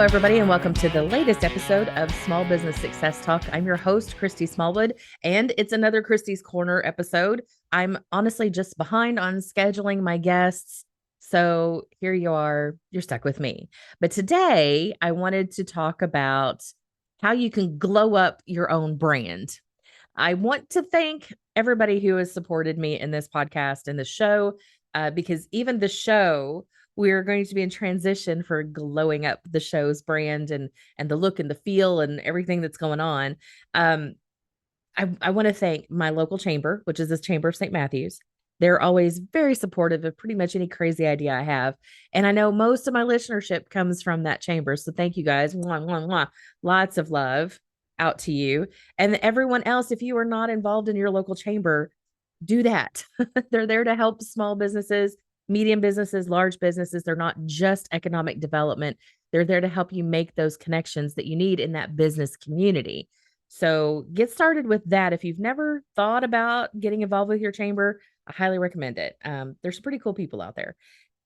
Hello, everybody, and welcome to the latest episode of Small Business Success Talk. I'm your host, Christy Smallwood, and it's another Christy's Corner episode. I'm honestly just behind on scheduling my guests. So here you are, you're stuck with me. But today I wanted to talk about how you can glow up your own brand. I want to thank everybody who has supported me in this podcast and the show, because even the show, we're going to be in transition for glowing up the show's brand and the look and the feel and everything that's going on. Um, I want to thank my local chamber, which is this Chamber of St. Matthews. They're always very supportive of pretty much any crazy idea I have. And I know most of my listenership comes from that chamber. So thank you guys. Mwah, mwah, mwah. Lots of love out to you. And everyone else, if you are not involved in your local chamber, do that. They're there to help small businesses, medium businesses, large businesses. They're not just economic development. They're there to help you make those connections that you need in that business community. So get started with that. If you've never thought about getting involved with your chamber, I highly recommend it. There's some pretty cool people out there.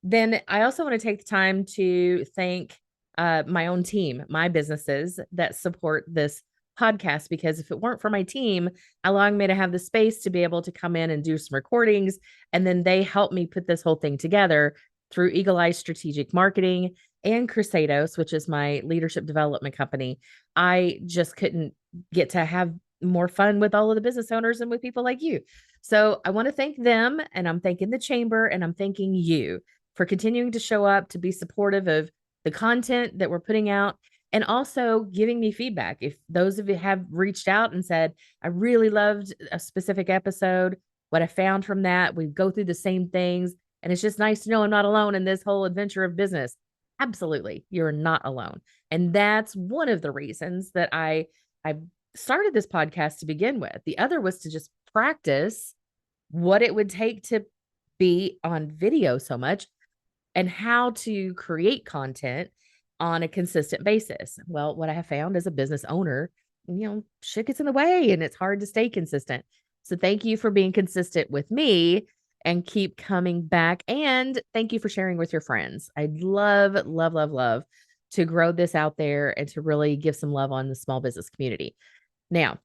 Then I also want to take the time to thank my own team, my businesses that support this podcast, because if it weren't for my team allowing me to have the space to be able to come in and do some recordings, and then they help me put this whole thing together through Eagle Eye Strategic Marketing and Crusados, which is my leadership development company, I just couldn't get to have more fun with all of the business owners and with people like you. So I want to thank them, and I'm thanking the chamber, and I'm thanking you for continuing to show up, to be supportive of the content that we're putting out, and also giving me feedback. If those of you have reached out and said, I really loved a specific episode, what I found from that, we go through the same things, and it's just nice to know I'm not alone in this whole adventure of business. Absolutely, you're not alone. And that's one of the reasons that I started this podcast to begin with. The other was to just practice what it would take to be on video so much and how to create content on a consistent basis. Well, what I have found as a business owner, shit gets in the way and it's hard to stay consistent. So thank you for being consistent with me and keep coming back. And thank you for sharing with your friends. I'd love, love, love, love to grow this out there and to really give some love on the small business community. Now,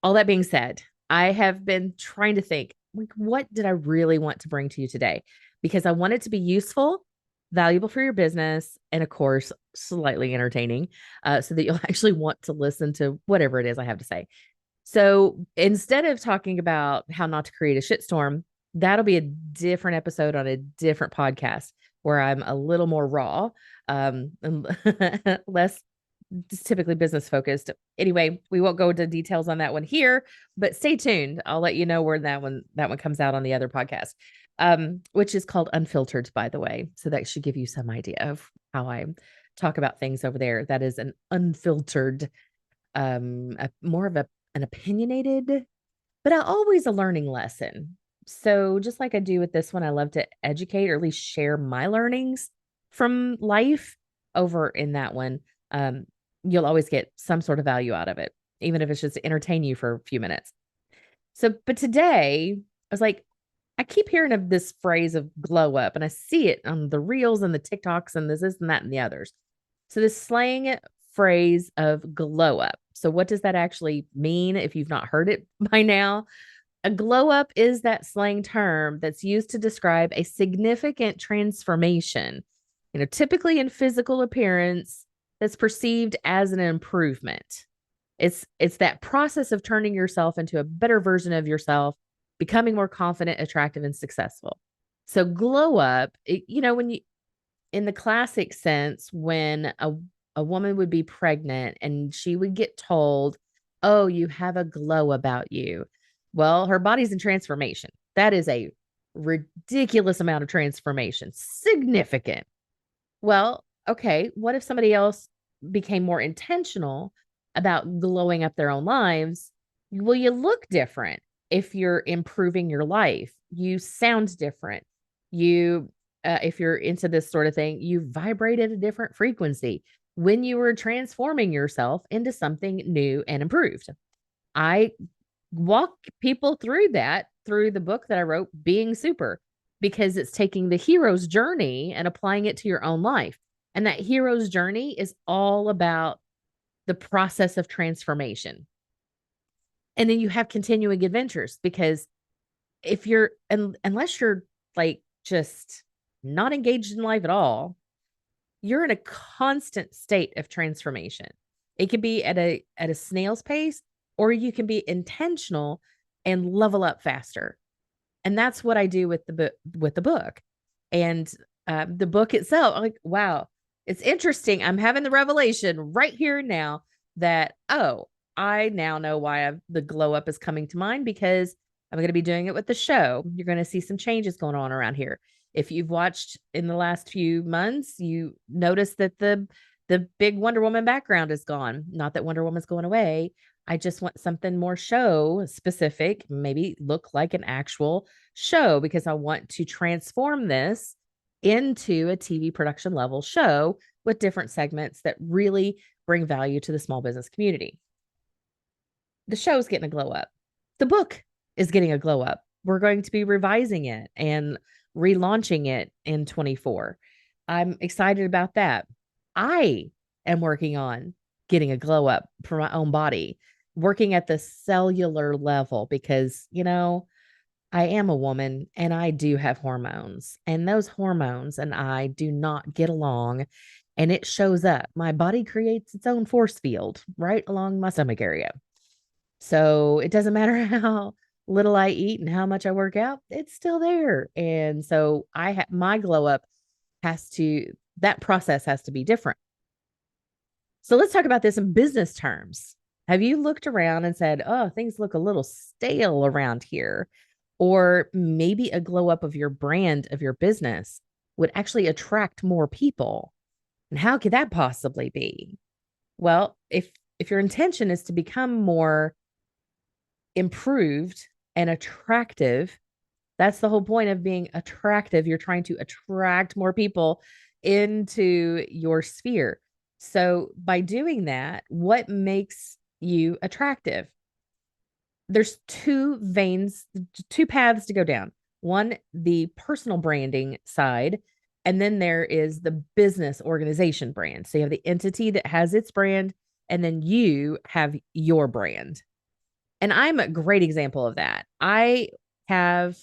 all that being said, I have been trying to think, like, what did I really want to bring to you today? Because I want it to be useful, valuable for your business, and of course, slightly entertaining, so that you'll actually want to listen to whatever it is I have to say. So instead of talking about how not to create a shitstorm, that'll be a different episode on a different podcast where I'm a little more raw, and less typically business focused. Anyway, we won't go into details on that one here, but stay tuned. I'll let you know where that one comes out on the other podcast, which is called Unfiltered, by the way. So that should give you some idea of how I talk about things over there. That is an unfiltered, more of an opinionated, but always a learning lesson. So just like I do with this one, I love to educate or at least share my learnings from life. Over in that one, you'll always get some sort of value out of it, even if it's just to entertain you for a few minutes. So, but today I was like, I keep hearing of this phrase of glow up, and I see it on the reels and the TikToks and this and that and the others. So this slang phrase of glow up. So what does that actually mean if you've not heard it by now? A glow up is that slang term that's used to describe a significant transformation, typically in physical appearance, that's perceived as an improvement. It's that process of turning yourself into a better version of yourself, becoming more confident, attractive, and successful. So glow up, when you, in the classic sense, when a woman would be pregnant and she would get told, oh, you have a glow about you. Well, her body's in transformation. That is a ridiculous amount of transformation, significant. Well, okay, what if somebody else became more intentional about glowing up their own lives? Well, you look different if you're improving your life. You sound different. If you're into this sort of thing, you vibrate at a different frequency when you were transforming yourself into something new and improved. I walk people through that through the book that I wrote, Being Super, because it's taking the hero's journey and applying it to your own life. And that hero's journey is all about the process of transformation. And then you have continuing adventures because if you're, unless you're like just not engaged in life at all, you're in a constant state of transformation. It can be at a snail's pace, or you can be intentional and level up faster. And that's what I do with the book. And the book itself, I'm like, wow, it's interesting. I'm having the revelation right here and now that, oh, I now know why the glow up is coming to mind, because I'm going to be doing it with the show. You're going to see some changes going on around here. If you've watched in the last few months, you notice that the big Wonder Woman background is gone. Not that Wonder Woman's going away. I just want something more show specific, maybe look like an actual show, because I want to transform this into a TV production level show with different segments that really bring value to the small business community. The show is getting a glow up. The book is getting a glow up. We're going to be revising it and relaunching it in 24. I'm excited about that. I am working on getting a glow up for my own body, working at the cellular level, because, I am a woman and I do have hormones, and those hormones and I do not get along, and it shows up. My body creates its own force field right along my stomach area. So it doesn't matter how little I eat and how much I work out, it's still there. And so my glow up that process has to be different. So let's talk about this in business terms. Have you looked around and said, oh, things look a little stale around here? Or maybe a glow up of your brand, of your business, would actually attract more people. And how could that possibly be? Well, if your intention is to become more improved and attractive, that's the whole point of being attractive. You're trying to attract more people into your sphere. So by doing that, what makes you attractive? There's two paths to go down. One, the personal branding side, and then there is the business organization brand. So you have the entity that has its brand, and then you have your brand. And I'm a great example of that. I have,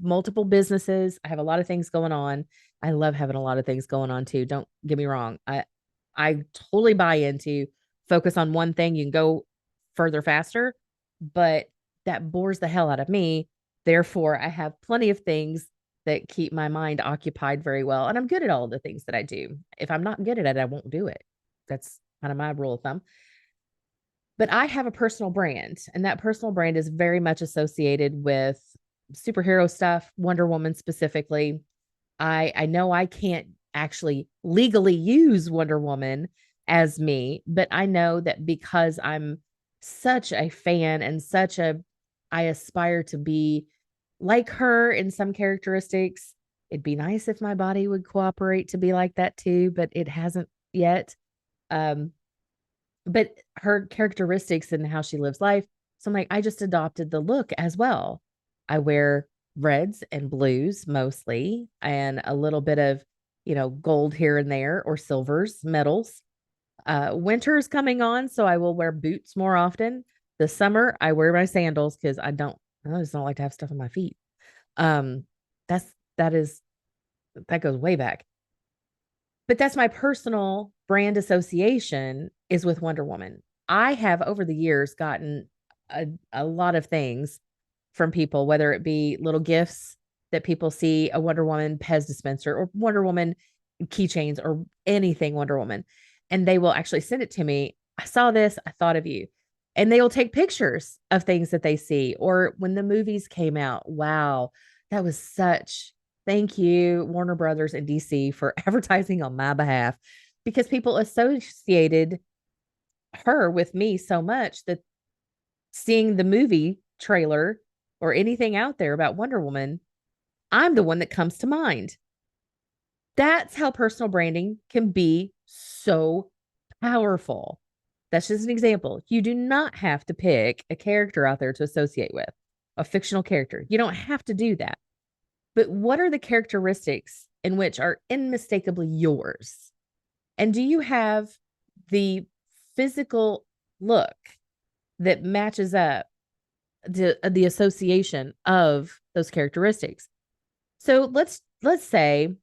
multiple businesses. I have a lot of things going on. I love having a lot of things going on too. Don't get me wrong. I totally buy into focus on one thing. You can go further faster, but that bores the hell out of me. Therefore, I have plenty of things that keep my mind occupied very well. And I'm good at all the things that I do. If I'm not good at it, I won't do it. That's kind of my rule of thumb. But I have a personal brand, and that personal brand is very much associated with superhero stuff, Wonder Woman specifically. I know I can't actually legally use Wonder Woman as me, but I know that because I'm such a fan and I aspire to be like her in some characteristics. It'd be nice if my body would cooperate to be like that too, but it hasn't yet. Um, but her characteristics and how she lives life. So I'm like, I just adopted the look as well. I wear reds and blues mostly, and a little bit of, gold here and there, or silvers, metals. Winter is coming on, so I will wear boots more often. The summer, I wear my sandals because I just don't like to have stuff on my feet. Um, that's that is that goes way back. But that's my personal brand association is with Wonder Woman. I have over the years gotten a lot of things from people, whether it be little gifts that people see a Wonder Woman Pez dispenser or Wonder Woman keychains or anything Wonder Woman, and they will actually send it to me. I saw this, I thought of you. And they will take pictures of things that they see. Or when the movies came out, wow, that was thank you, Warner Brothers and DC, for advertising on my behalf, because people associated her with me so much that seeing the movie trailer or anything out there about Wonder Woman, I'm the one that comes to mind. That's how personal branding can be so powerful. That's just an example. You do not have to pick a character out there to associate with, a fictional character. You don't have to do that. But what are the characteristics in which are unmistakably yours? And do you have the physical look that matches up to the association of those characteristics? So let's say,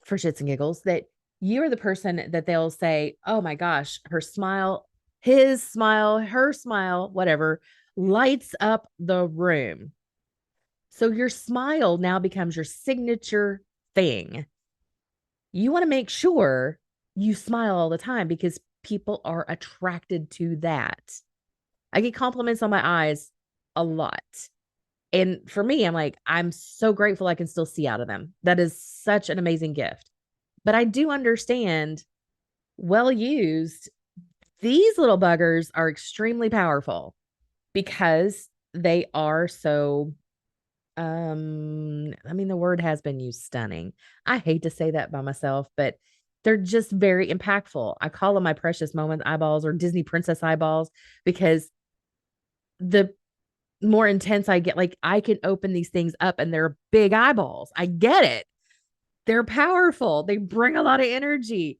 for shits and giggles, that you're the person that they'll say, "Oh my gosh, her smile, his smile, her smile, whatever, lights up the room." So your smile now becomes your signature thing. You want to make sure you smile all the time because people are attracted to that. I get compliments on my eyes a lot. And for me, I'm like, I'm so grateful I can still see out of them. That is such an amazing gift. But I do understand, well used, these little buggers are extremely powerful because they are so I mean, the word has been used, stunning. I hate to say that by myself, but they're just very impactful. I call them my precious moment eyeballs or Disney princess eyeballs because the more intense I get, like I can open these things up and they're big eyeballs. I get it. They're powerful. They bring a lot of energy.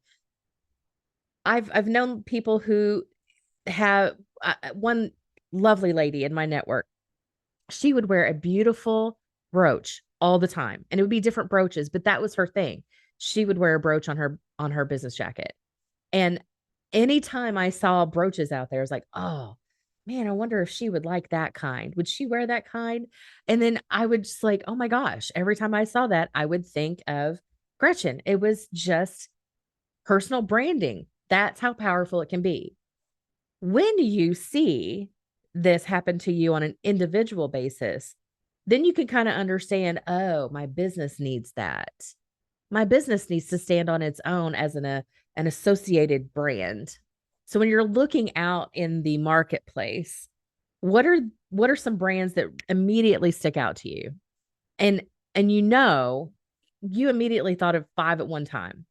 I've known people who have one lovely lady in my network. She would wear a beautiful brooch all the time, and it would be different brooches, but that was her thing. She would wear a brooch on her business jacket. And anytime I saw brooches out there, I was like, "Oh, man, I wonder if she would like that kind. Would she wear that kind?" And then I would just like, "Oh my gosh." Every time I saw that, I would think of Gretchen. It was just personal branding. That's how powerful it can be. When you see this happen to you on an individual basis, then you can kind of understand, oh, my business needs that. My business needs to stand on its own as an associated brand. So when you're looking out in the marketplace, what are what are some brands that immediately stick out to you? And and you immediately thought of five at one time.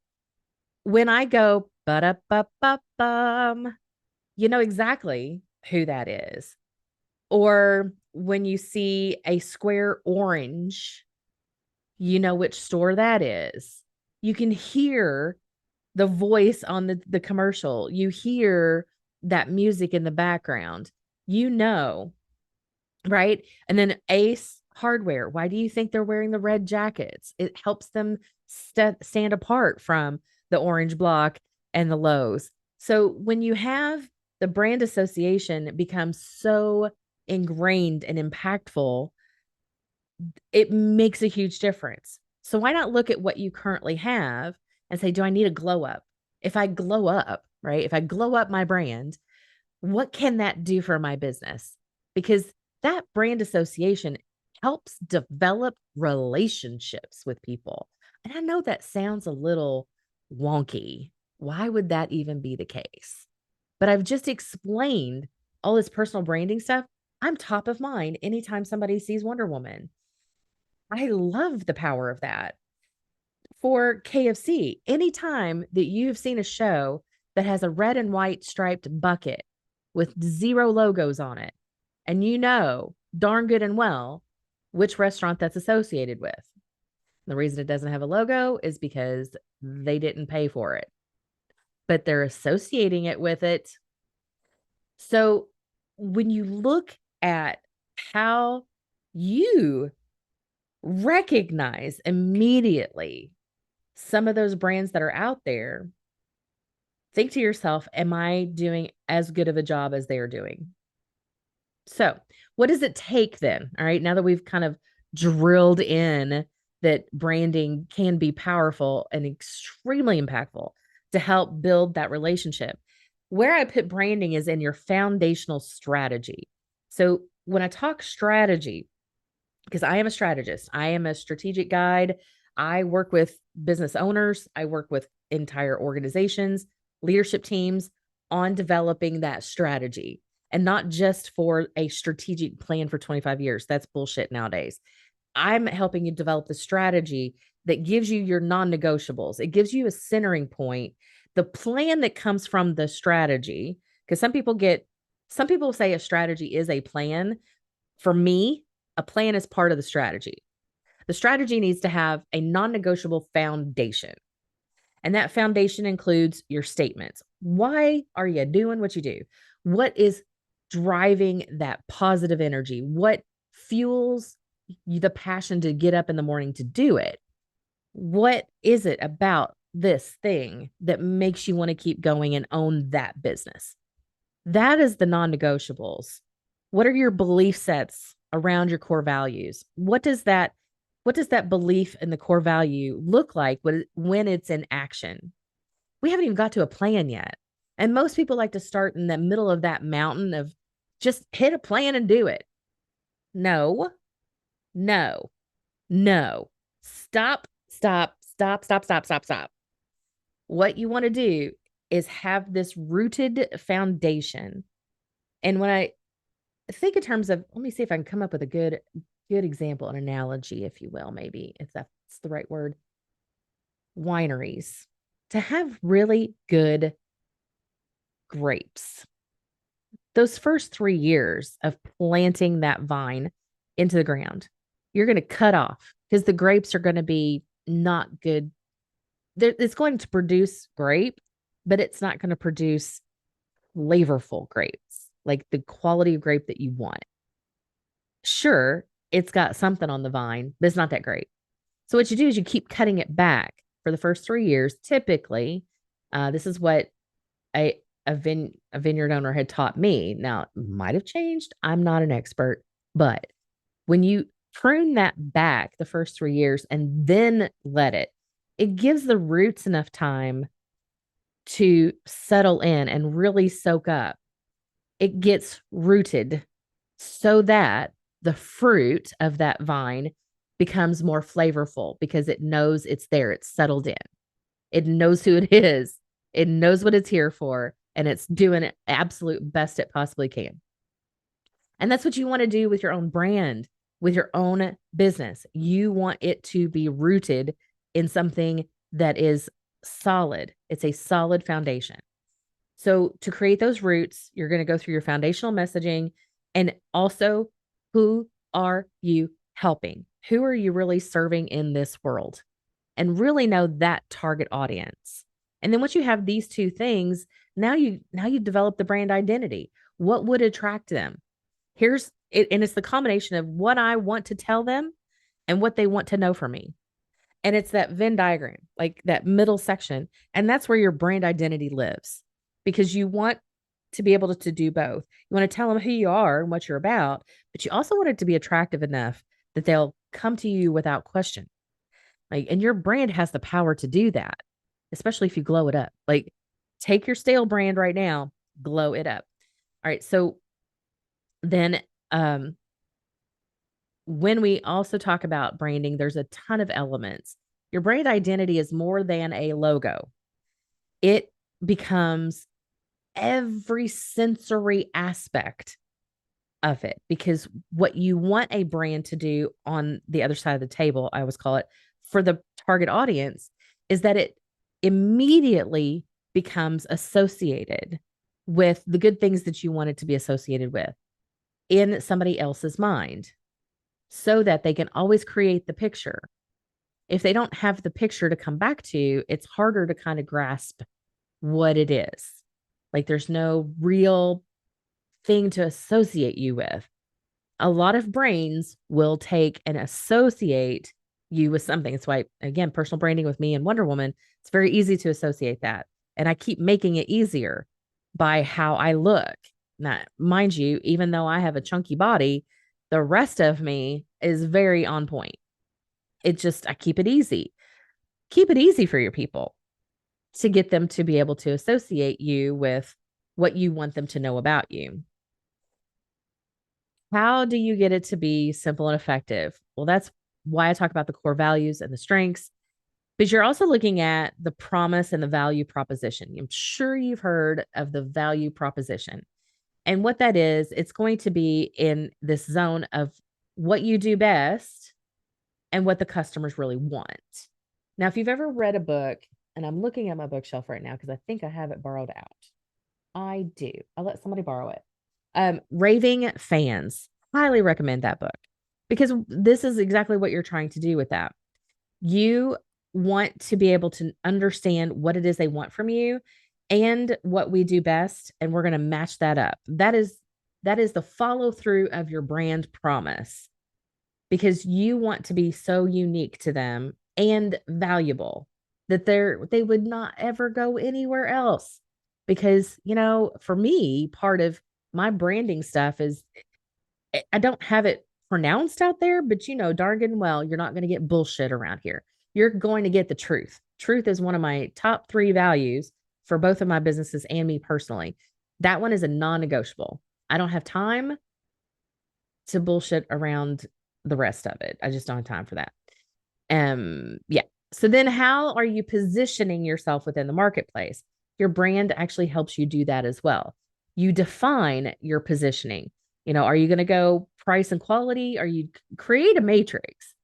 When I go ba-da-ba-ba-bum, you know exactly who that is. Or when you see a square orange, you know which store that is. You can hear the voice on the commercial. You hear that music in the background. You know, right? And then Ace Hardware. Why do you think they're wearing the red jackets? It helps them stand apart from the orange block and the Lowe's. So when you have the brand association becomes so ingrained and impactful, it makes a huge difference. So why not look at what you currently have and say, do I need a glow up? If I glow up, right? If I glow up my brand, what can that do for my business? Because that brand association helps develop relationships with people. And I know that sounds a little wonky. Why would that even be the case? But I've just explained all this personal branding stuff. I'm top of mind anytime somebody sees Wonder Woman. I love the power of that. For KFC, anytime that you've seen a show that has a red and white striped bucket with zero logos on it, and you know darn good and well which restaurant that's associated with. The reason it doesn't have a logo is because they didn't pay for it, but they're associating it with it. So when you look at how you recognize immediately some of those brands that are out there, think to yourself, am I doing as good of a job as they are doing? So, what does it take then? All right, now that we've kind of drilled in that branding can be powerful and extremely impactful to help build that relationship. Where I put branding is in your foundational strategy. So, when I talk strategy, because I am a strategist, I am a strategic guide. I work with business owners, I work with entire organizations, leadership teams on developing that strategy and not just for a strategic plan for 25 years. That's bullshit nowadays. I'm helping you develop the strategy that gives you your non negotiables, it gives you a centering point, the plan that comes from the strategy. Because some people say a strategy is a plan. For me, a plan is part of the strategy. The strategy needs to have a non negotiable foundation. And that foundation includes your statements. Why are you doing what you do? What is driving that positive energy? What fuels the passion to get up in the morning to do it? What is it about this thing that makes you want to keep going and own that business? That is the non-negotiables. What are your belief sets around your core values? What does that belief in the core value look like when it's in action? We haven't even got to a plan yet. And most people like to start in the middle of that mountain of just hit a plan and do it. No, no, no. Stop, stop, stop, stop, stop, stop, stop. What you want to do is have this rooted foundation. And when I think in terms of, let me see if I can come up with a good example, an analogy, if you will, maybe if that's the right word. Wineries. To have really good grapes, those first 3 years of planting that vine into the ground, you're going to cut off because the grapes are going to be not good. It's going to produce grape, but it's not going to produce flavorful grapes, like the quality of grape that you want. Sure, it's got something on the vine, but it's not that great. So what you do is you keep cutting it back for the first 3 years. Typically, this is what a vineyard owner had taught me. Now, it might have changed. I'm not an expert, but when you prune that back the first 3 years and then let it, it gives the roots enough time to settle in and really soak up. It gets rooted so that the fruit of that vine becomes more flavorful because it knows it's there, it's settled in. It knows who it is, it knows what it's here for, and it's doing it absolute best it possibly can. And that's what you want to do with your own brand, with your own business. You want it to be rooted in something that is solid. It's a solid foundation. So to create those roots, you're going to go through your foundational messaging and also who are you helping? Who are you really serving in this world? And really know that target audience. And then once you have these two things, now you develop the brand identity. What would attract them? Here's it, and it's the combination of what I want to tell them and what they want to know from me. And it's that Venn diagram, like that middle section. And that's where your brand identity lives because you want to be able to do both. You want to tell them who you are and what you're about, but you also want it to be attractive enough that they'll come to you without question. Like, and your brand has the power to do that, especially if you glow it up. Like, take your stale brand right now, glow it up. All right. So then, when we also talk about branding, there's a ton of elements. Your brand identity is more than a logo. It becomes every sensory aspect of it because what you want a brand to do on the other side of the table, I always call it, for the target audience, is that it immediately becomes associated with the good things that you want it to be associated with in somebody else's mind so that they can always create the picture. If they don't have the picture to come back to, it's harder to kind of grasp what it is. Like there's no real thing to associate you with. A lot of brains will take and associate you with something. It's why, again, personal branding with me and Wonder Woman, it's very easy to associate that. And I keep making it easier by how I look. Now, mind you, even though I have a chunky body, the rest of me is very on point. It just, I keep it easy. Keep it easy for your people to get them to be able to associate you with what you want them to know about you. How do you get it to be simple and effective? Well, that's why I talk about the core values and the strengths, but you're also looking at the promise and the value proposition. I'm sure you've heard of the value proposition. And what that is, it's going to be in this zone of what you do best and what the customers really want. Now, if you've ever read a book, and I'm looking at my bookshelf right now because I think I have it borrowed out. I do. I'll let somebody borrow it. Raving Fans. Highly recommend that book because this is exactly what you're trying to do with that. You want to be able to understand what it is they want from you and what we do best, and we're going to match that up. That is the follow through of your brand promise, because you want to be so unique to them and valuable that they would not ever go anywhere else. Because, for me, part of my branding stuff is I don't have it pronounced out there, but darn good and well, you're not going to get bullshit around here. You're going to get the truth. Truth is one of my top 3 values for both of my businesses and me personally. That one is a non-negotiable. I don't have time to bullshit around the rest of it. I just don't have time for that. Yeah. So then how are you positioning yourself within the marketplace? Your brand actually helps you do that as well. You define your positioning. Are you going to go price and quality? Are you create a matrix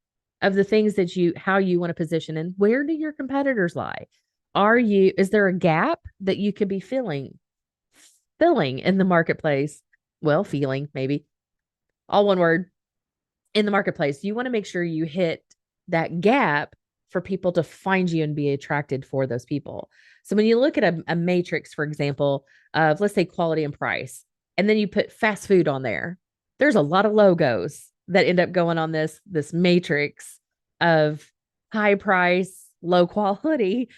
of the things how you want to position, and where do your competitors lie? Is there a gap that you could be filling in the marketplace? Well, feeling maybe all one word in the marketplace. You want to make sure you hit that gap for people to find you and be attracted for those people. So when you look at a matrix, for example, of let's say quality and price, and then you put fast food on there's a lot of logos that end up going on this matrix of high price, low quality.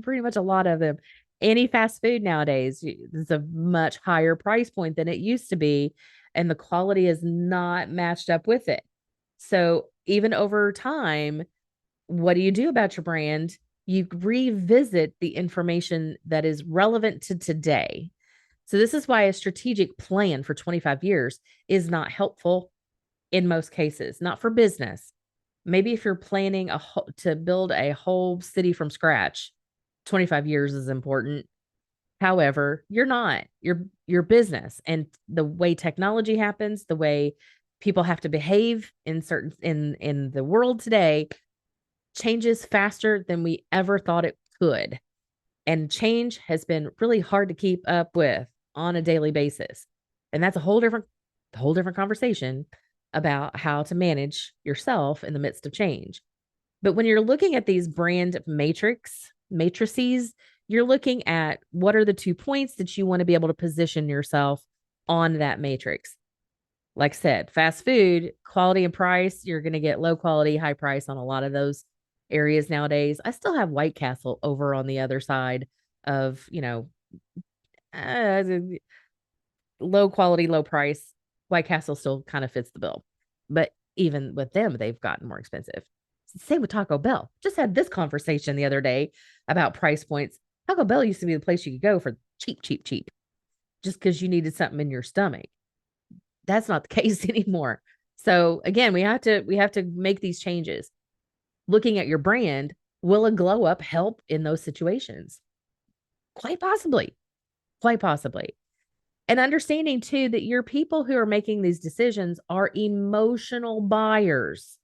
Pretty much a lot of them. Any fast food nowadays is a much higher price point than it used to be, and the quality is not matched up with it. So even over time, what do you do about your brand? You revisit the information that is relevant to today. So this is why a strategic plan for 25 years is not helpful in most cases, not for business. Maybe if you're planning to build a whole city from scratch, 25 years is important. However, you're not. Your business and the way technology happens, the way people have to behave in the world today changes faster than we ever thought it could. And change has been really hard to keep up with on a daily basis. And that's a whole different conversation about how to manage yourself in the midst of change. But when you're looking at these brand matrices, you're looking at what are the 2 points that you want to be able to position yourself on that matrix. Like I said, fast food, quality and price, you're going to get low quality, high price on a lot of those areas nowadays. I still have White Castle over on the other side of, uh, low quality, low price. White Castle still kind of fits the bill. But even with them, they've gotten more expensive. Same with Taco Bell. Just had this conversation the other day about price points. Taco Bell used to be the place you could go for cheap, cheap, cheap, just because you needed something in your stomach. That's not the case anymore. So again, we have to make these changes. Looking at your brand, will a glow up help in those situations? Quite possibly. Quite possibly. And understanding too that your people who are making these decisions are emotional buyers.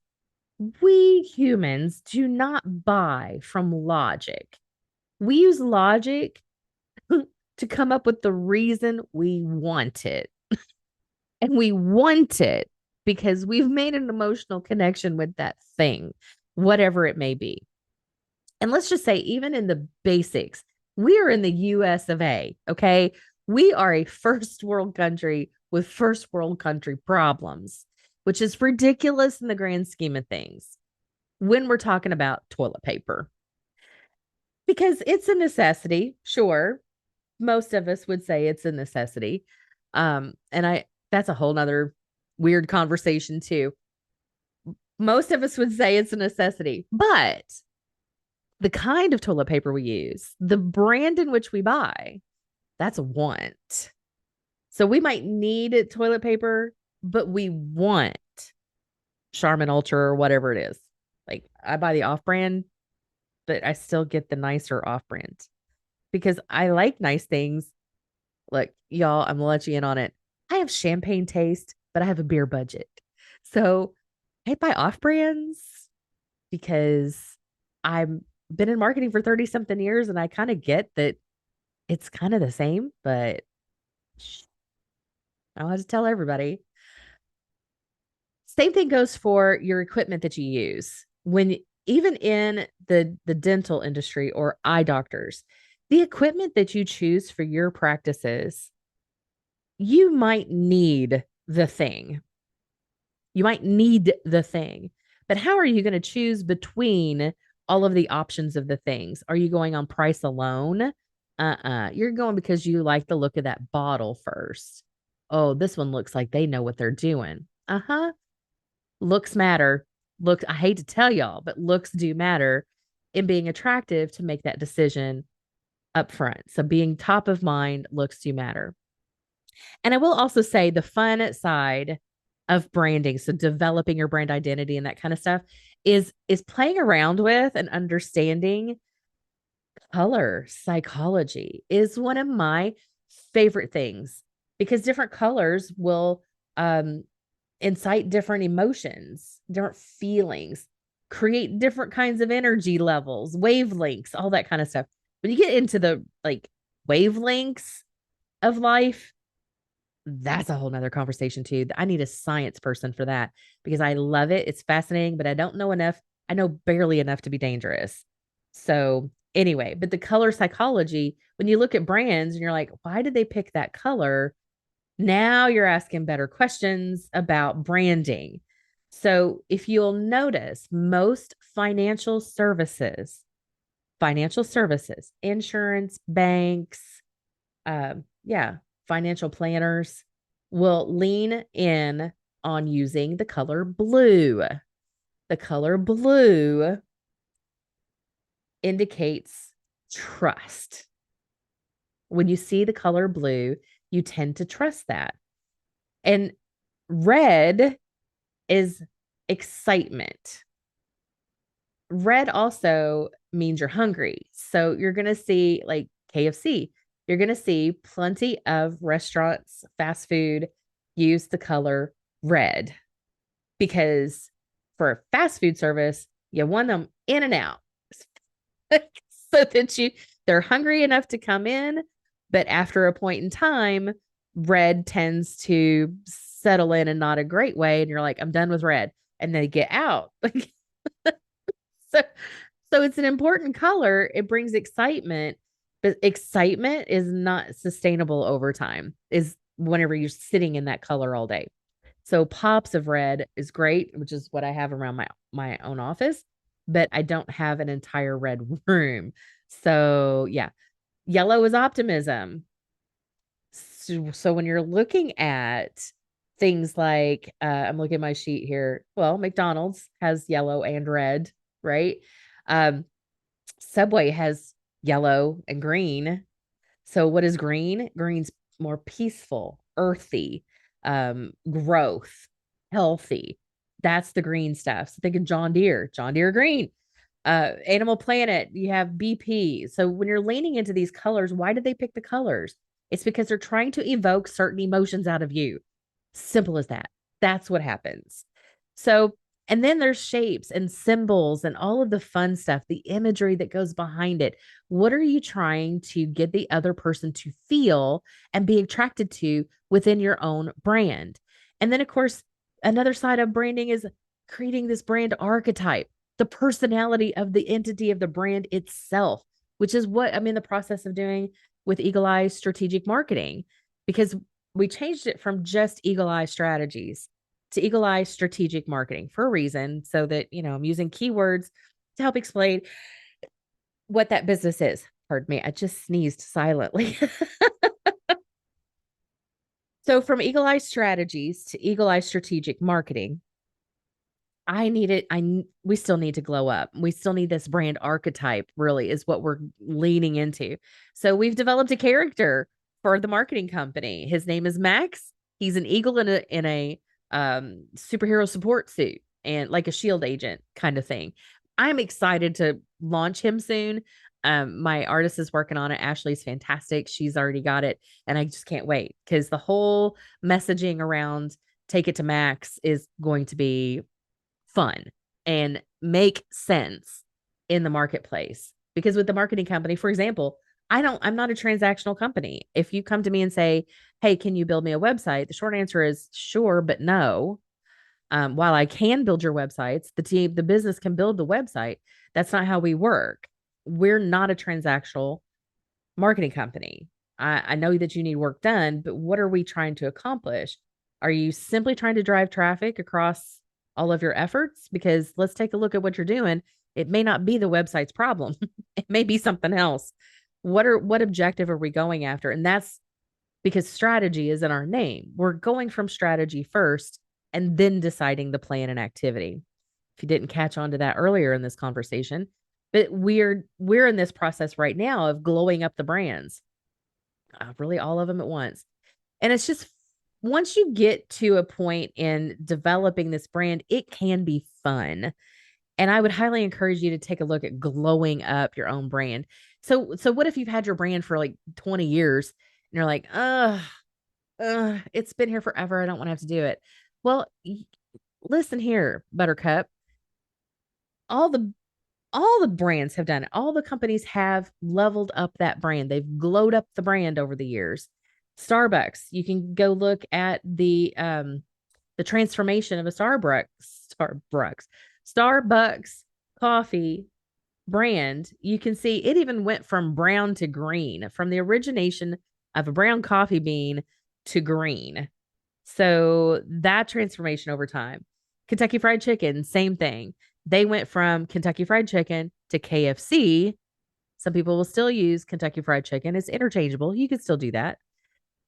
We humans do not buy from logic. We use logic to come up with the reason we want it. And we want it because we've made an emotional connection with that thing, whatever it may be. And let's just say, even in the basics, we are in the US of A, okay? We are a first world country with first world country problems, which is ridiculous in the grand scheme of things when we're talking about toilet paper. Because it's a necessity, sure. Most of us would say it's a necessity. And that's a whole nother weird conversation too. Most of us would say it's a necessity, but the kind of toilet paper we use, the brand in which we buy, that's a want. So we might need toilet paper, but we want Charmin Ultra or whatever it is. Like I buy the off brand, but I still get the nicer off brand because I like nice things. Look, y'all, I'm gonna let you in on it. I have champagne taste, but I have a beer budget. So I buy off brands because I've been in marketing for 30 something years and I kind of get that it's kind of the same, but I don't have to tell everybody. Same thing goes for your equipment that you use. When even in the dental industry or eye doctors, the equipment that you choose for your practices, you might need the thing. You might need the thing. But how are you going to choose between all of the options of the things? Are you going on price alone? You're going because you like the look of that bottle first. Oh, this one looks like they know what they're doing. Uh-huh. Looks matter. Look, I hate to tell y'all, but looks do matter in being attractive to make that decision up front. So being top of mind, looks do matter. And I will also say the fun side of branding, so developing your brand identity and that kind of stuff is playing around with and understanding color psychology is one of my favorite things because different colors will incite different emotions, different feelings, create different kinds of energy levels, wavelengths, all that kind of stuff. When you get into the like wavelengths of life, that's a whole nother conversation too. I need a science person for that because I love it. It's fascinating, but I don't know enough. I know barely enough to be dangerous. So anyway, but the color psychology, when you look at brands and you're like, why did they pick that color? Now you're asking better questions about branding. So if you'll notice, most financial services, insurance, banks, yeah, financial planners will lean in on using the color blue. The color blue indicates trust. When you see the color blue, you tend to trust that. And red is excitement. Red also means you're hungry. So you're going to see like KFC, you're going to see plenty of restaurants, fast food use the color red because for a fast food service, you want them in and out so that they're hungry enough to come in, but after a point in time, red tends to settle in not a great way and you're like, I'm done with red, and they get out. so so it's an important color. It brings excitement, but excitement is not sustainable over time, is whenever you're sitting in that color all day. So pops of red is great, which is what I have around my own office, but I don't have an entire red room. So yeah, yellow is optimism. So when you're looking at things like I'm looking at my sheet here. Well, McDonald's has yellow and red, right? Um, Subway has yellow and green. So what is green? Green's more peaceful, earthy, growth, healthy. That's the green stuff. So think of John Deere green. Animal Planet, you have BP. So when you're leaning into these colors, why did they pick the colors? It's because they're trying to evoke certain emotions out of you. Simple as that. That's what happens. So, and then there's shapes and symbols and all of the fun stuff, the imagery that goes behind it. What are you trying to get the other person to feel and be attracted to within your own brand? And then, of course, another side of branding is creating this brand archetype, the personality of the entity of the brand itself, which is what I'm in the process of doing with Eagle Eye Strategic Marketing, because we changed it from just Eagle Eye Strategies to Eagle Eye Strategic Marketing for a reason, so that, I'm using keywords to help explain what that business is. Pardon me, I just sneezed silently. So from Eagle Eye Strategies to Eagle Eye Strategic Marketing, we still need to glow up. We still need this brand archetype, really, is what we're leaning into. So we've developed a character for the marketing company. His name is Max. He's an eagle in a superhero support suit and like a shield agent kind of thing. I'm excited to launch him soon. My artist is working on it. Ashley's fantastic. She's already got it. And I just can't wait because the whole messaging around Take It to Max is going to be fun and make sense in the marketplace. Because with the marketing company, for example, I'm not a transactional company. If you come to me and say, hey, can you build me a website? The short answer is sure, but no. While I can build your websites, the business can build the website. That's not how we work. We're not a transactional marketing company. I know that you need work done, but what are we trying to accomplish? Are you simply trying to drive traffic across all of your efforts? Because let's take a look at what you're doing. It may not be the website's problem. It may be something else. What objective are we going after? And that's because strategy is in our name. We're going from strategy first and then deciding the plan and activity. If you didn't catch on to that earlier in this conversation, but we're in this process right now of glowing up the brands, really all of them at once. And it's just once you get to a point in developing this brand, it can be fun. And I would highly encourage you to take a look at glowing up your own brand. So what if you've had your brand for like 20 years and you're like, it's been here forever. I don't want to have to do it. Well, listen here, Buttercup. All the all the brands have done it. All the companies have leveled up that brand. They've glowed up the brand over the years. Starbucks, you can go look at the transformation of a Starbucks coffee brand. You can see it even went from brown to green, from the origination of a brown coffee bean to green. So that transformation over time. Kentucky Fried Chicken, same thing. They went from Kentucky Fried Chicken to KFC. Some people will still use Kentucky Fried Chicken. It's interchangeable. You can still do that.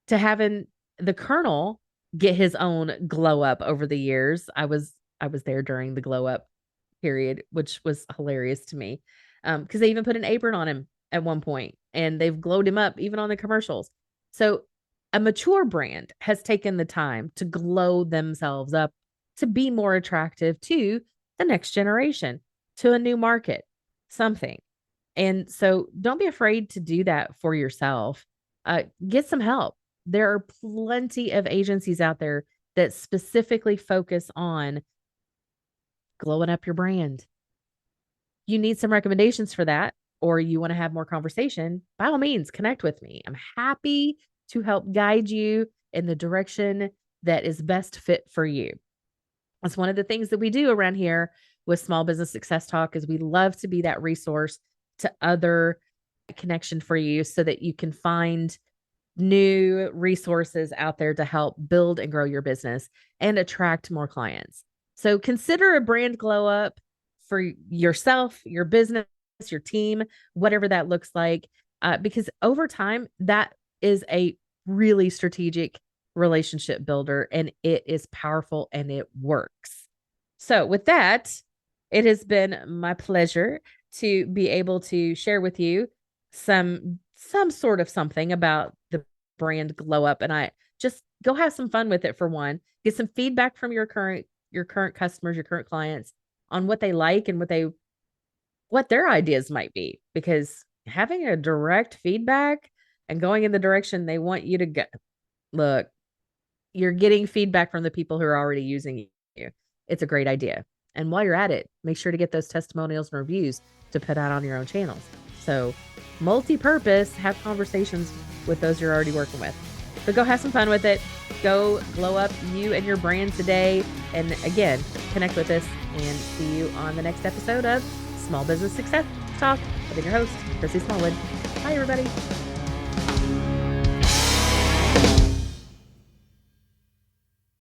To having the Colonel get his own glow up over the years. I was there during the glow up period, which was hilarious to me. Because they even put an apron on him at one point and they've glowed him up even on the commercials. So a mature brand has taken the time to glow themselves up to be more attractive to the next generation, to a new market, something. And so don't be afraid to do that for yourself. Get some help. There are plenty of agencies out there that specifically focus on glowing up your brand. You need some recommendations for that, or you want to have more conversation, by all means, connect with me. I'm happy to help guide you in the direction that is best fit for you. That's one of the things that we do around here with Small Business Success Talk is we love to be that resource to other connection for you so that you can find new resources out there to help build and grow your business and attract more clients. So consider a brand glow up for yourself, your business, your team, whatever that looks like, because over time, that is a really strategic relationship builder and it is powerful and it works. So with that, it has been my pleasure to be able to share with you some sort of something about the brand glow up, and I just go have some fun with it. For one, get some feedback from your current customers, your current clients on what they like and what their ideas might be, because having a direct feedback and going in the direction they want you to go, look, you're getting feedback from the people who are already using you. It's a great idea. And while you're at it, make sure to get those testimonials and reviews to put out on your own channels. So multi-purpose, have conversations with those you're already working with. But go have some fun with it. Go glow up you and your brand today. And again, connect with us and see you on the next episode of Small Business Success Talk with your host, Christy Smallwood. Bye, everybody.